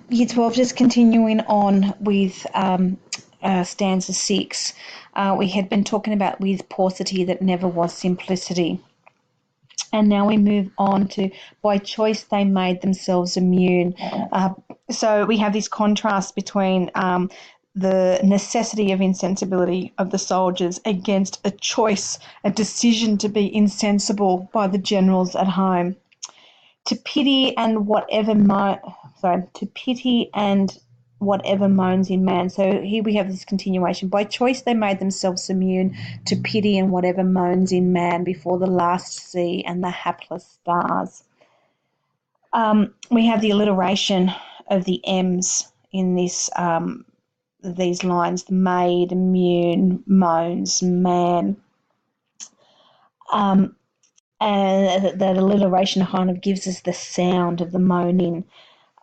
Year 12, just continuing on with stanza 6. We had been talking about with paucity that never was simplicity. And now we move on to by choice they made themselves immune. So we have this contrast between the necessity of insensibility of the soldiers against a choice, a decision to be insensible by the generals at home. To pity and whatever moans in man. So here we have this continuation. By choice they made themselves immune to pity and whatever moans in man before the last sea and the hapless stars. We have the alliteration of the M's in this these lines: the made, immune, moans, man. And that alliteration kind of gives us the sound of the moaning.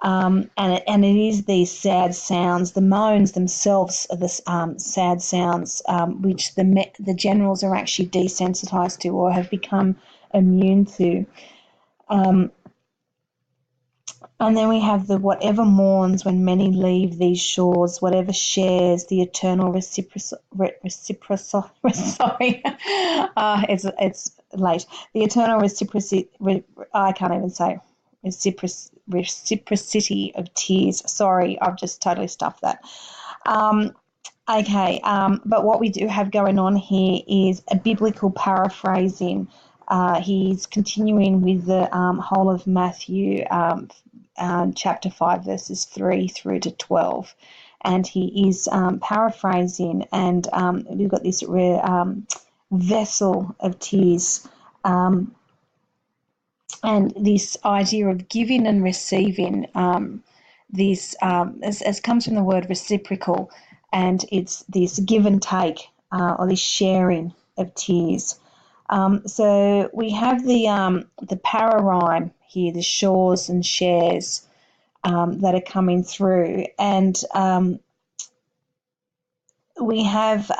And it is these sad sounds. The moans themselves are the sad sounds which the generals are actually desensitized to or have become immune to. And then we have the whatever mourns when many leave these shores, whatever shares the eternal it's late. The eternal reciprocity of tears. Sorry, I've just totally stuffed that. But what we do have going on here is a biblical paraphrasing. He's continuing with the whole of Matthew chapter 5, verses 3 through to 12. And he is paraphrasing, and we've got this vessel of tears, and this idea of giving and receiving. This as comes from the word reciprocal, and it's this give and take or this sharing of tears. So we have the para rhyme here, the shores and shares that are coming through, and we have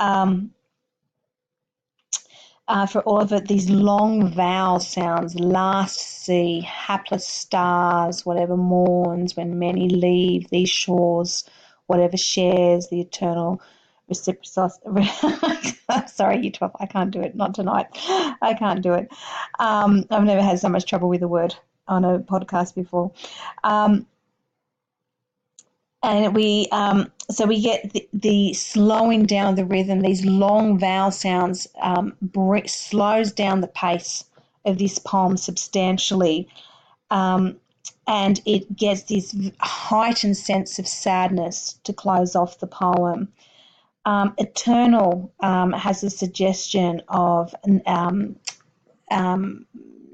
for all of it these long vowel sounds: last sea, hapless stars, whatever mourns when many leave these shores, whatever shares the eternal reciprocity. Sorry, Year 12, I can't do it. Not tonight. I can't do it. I've never had so much trouble with a word on a podcast before. And we get the slowing down of the rhythm. These long vowel sounds slows down the pace of this poem substantially, and it gets this heightened sense of sadness to close off the poem. Eternal has a suggestion of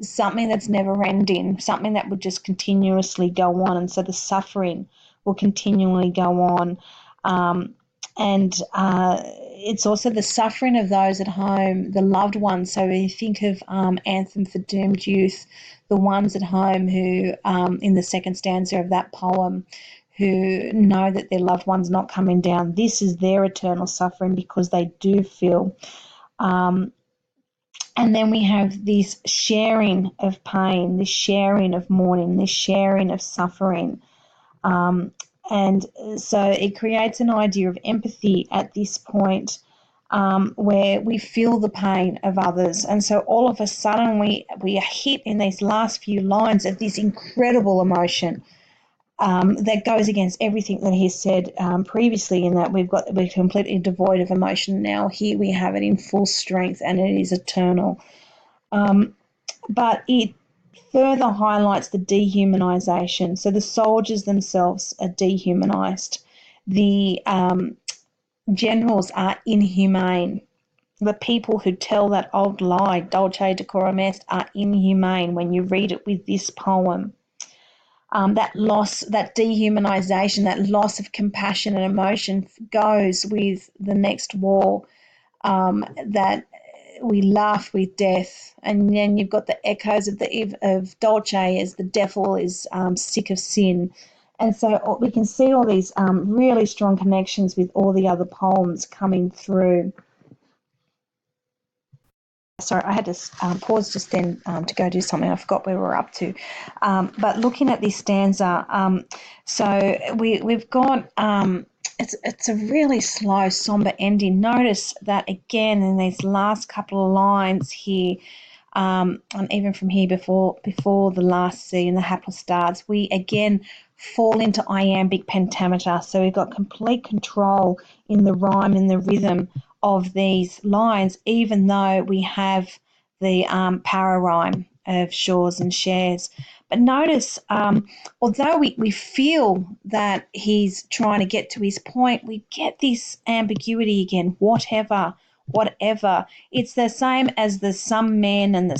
something that's never ending, something that would just continuously go on, and so the suffering will continually go on. And it's also the suffering of those at home, the loved ones. So we think of Anthem for Doomed Youth, the ones at home who, in the second stanza of that poem, who know that their loved one's not coming down. This is their eternal suffering because they do feel. And then we have this sharing of pain, this sharing of mourning, this sharing of suffering. And so it creates an idea of empathy at this point, where we feel the pain of others. And so all of a sudden we are hit in these last few lines of this incredible emotion that goes against everything that he said previously, in that we're completely devoid of emotion. Now here we have it in full strength, and it is eternal. But it further highlights the dehumanization. So the soldiers themselves are dehumanized. The generals are inhumane. The people who tell that old lie, dulce decorum est, are inhumane when you read it with this poem. That loss, that dehumanization, that loss of compassion and emotion goes with the next war, that we laugh with death. And then you've got the echoes of Dolce as the devil is sick of sin. And so we can see all these really strong connections with all the other poems coming through. sorry, I had to pause just then to go do something. I forgot where we were up to. But looking at this stanza, so we've got it's a really slow, somber ending. Notice that again in these last couple of lines here, and even from here before the last C and the hapless starts, we again fall into iambic pentameter. So we've got complete control in the rhyme and the rhythm of these lines, even though we have the para rhyme of shores and shares. But notice, although we feel that he's trying to get to his point, we get this ambiguity again, whatever. It's the same as the some men and the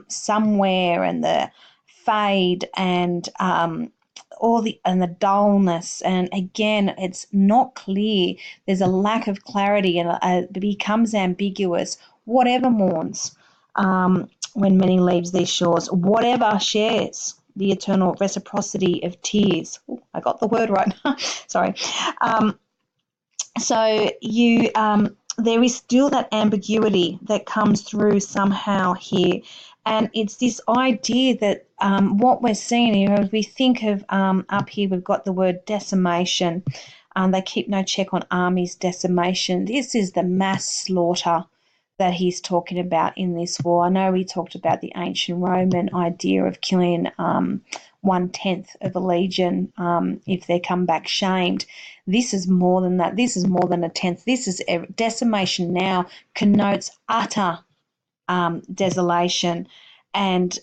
somewhere and the fade and the dullness, and again it's not clear. There's a lack of clarity and it becomes ambiguous. Whatever mourns when many leaves these shores, whatever shares the eternal reciprocity of tears. Ooh, I got the word right. Sorry. So you there is still that ambiguity that comes through somehow here. And it's this idea that what we're seeing, if we think of up here, we've got the word decimation. They keep no check on armies' decimation. This is the mass slaughter that he's talking about in this war. I know we talked about the ancient Roman idea of killing 1/10 of a legion if they come back shamed. This is more than that. This is more than a tenth. This is decimation now connotes utter desolation, and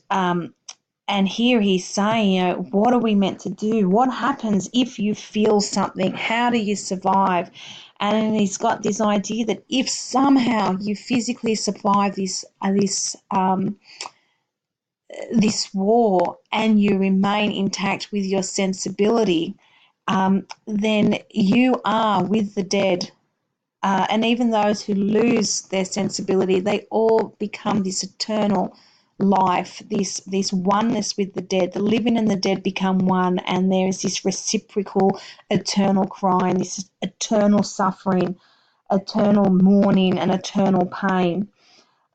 here he's saying, what are we meant to do? What happens if you feel something? How do you survive? And he's got this idea that if somehow you physically survive this war and you remain intact with your sensibility, then you are with the dead. And even those who lose their sensibility, they all become this eternal life, this oneness with the dead. The living and the dead become one, and there is this reciprocal eternal crying, this eternal suffering, eternal mourning, and eternal pain.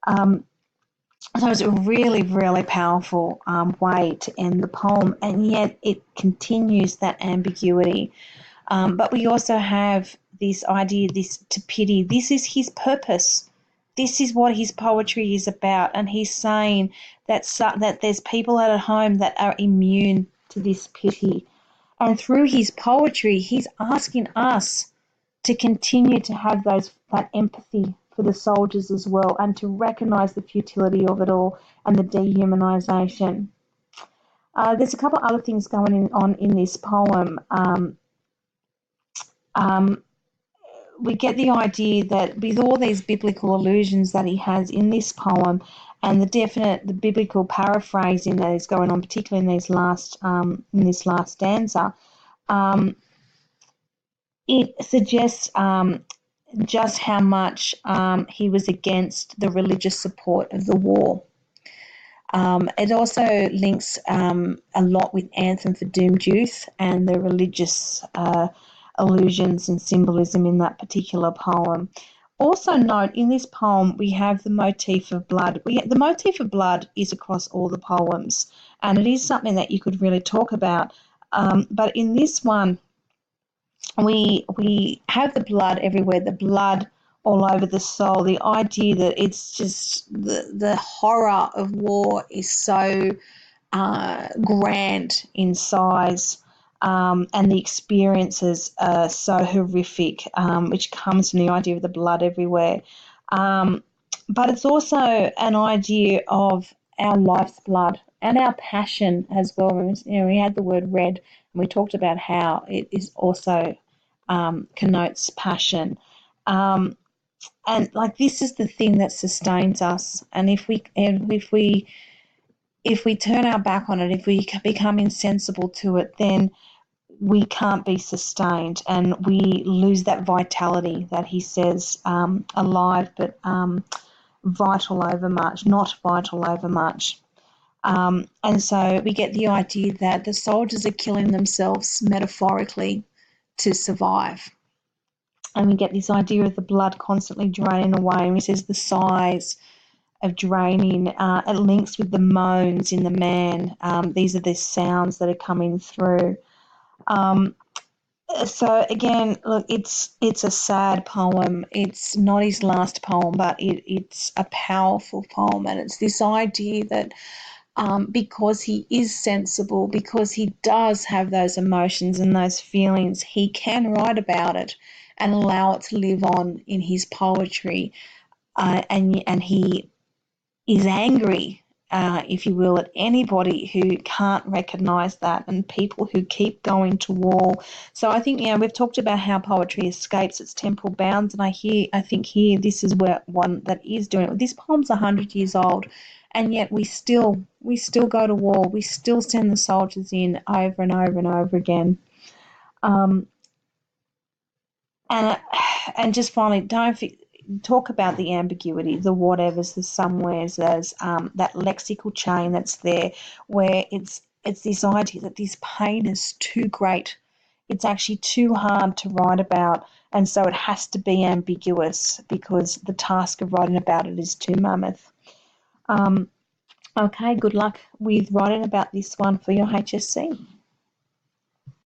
So it's a really, really powerful way to end the poem, and yet it continues that ambiguity. But we also have this idea, this to pity. This is his purpose. This is what his poetry is about, and he's saying that there's people at home that are immune to this pity. And through his poetry, he's asking us to continue to have that empathy for the soldiers as well, and to recognise the futility of it all and the dehumanisation. There's a couple of other things going on in this poem. We get the idea that with all these biblical allusions that he has in this poem, and the biblical paraphrasing that is going on, particularly in this last stanza, it suggests just how much he was against the religious support of the war. It also links a lot with Anthem for Doomed Youth and the religious allusions and symbolism in that particular poem. Also note, in this poem, we have the motif of blood. The motif of blood is across all the poems, and it is something that you could really talk about. But in this one, we have the blood everywhere, the blood all over the soul. The idea that it's just the horror of war is so grand in size, and the experiences are so horrific, which comes from the idea of the blood everywhere. But it's also an idea of our life's blood and our passion as well. We had the word red, and we talked about how it is also connotes passion. And like, this is the thing that sustains us. And if we turn our back on it, if we become insensible to it, then we can't be sustained, and we lose that vitality that he says, alive but vital over much, not vital over much. And so we get the idea that the soldiers are killing themselves metaphorically to survive. And we get this idea of the blood constantly draining away, and he says the sighs draining. It links with the moans in the man. These are the sounds that are coming through. So again, look, it's a sad poem. It's not his last poem, but it's a powerful poem, and it's this idea that because he is sensible, because he does have those emotions and those feelings, he can write about it and allow it to live on in his poetry. And he is angry, if you will, at anybody who can't recognise that, and people who keep going to war. So I think, we've talked about how poetry escapes its temporal bounds, and I think here this is where one that is doing it. This poem's 100 years old, and yet we still go to war. We still send the soldiers in over and over and over again. Um, and and just finally, don't talk about the ambiguity, the whatevers, the somewheres, there's that lexical chain that's there, where it's this idea that this pain is too great. It's actually too hard to write about, and so it has to be ambiguous because the task of writing about it is too mammoth. Okay, good luck with writing about this one for your HSC.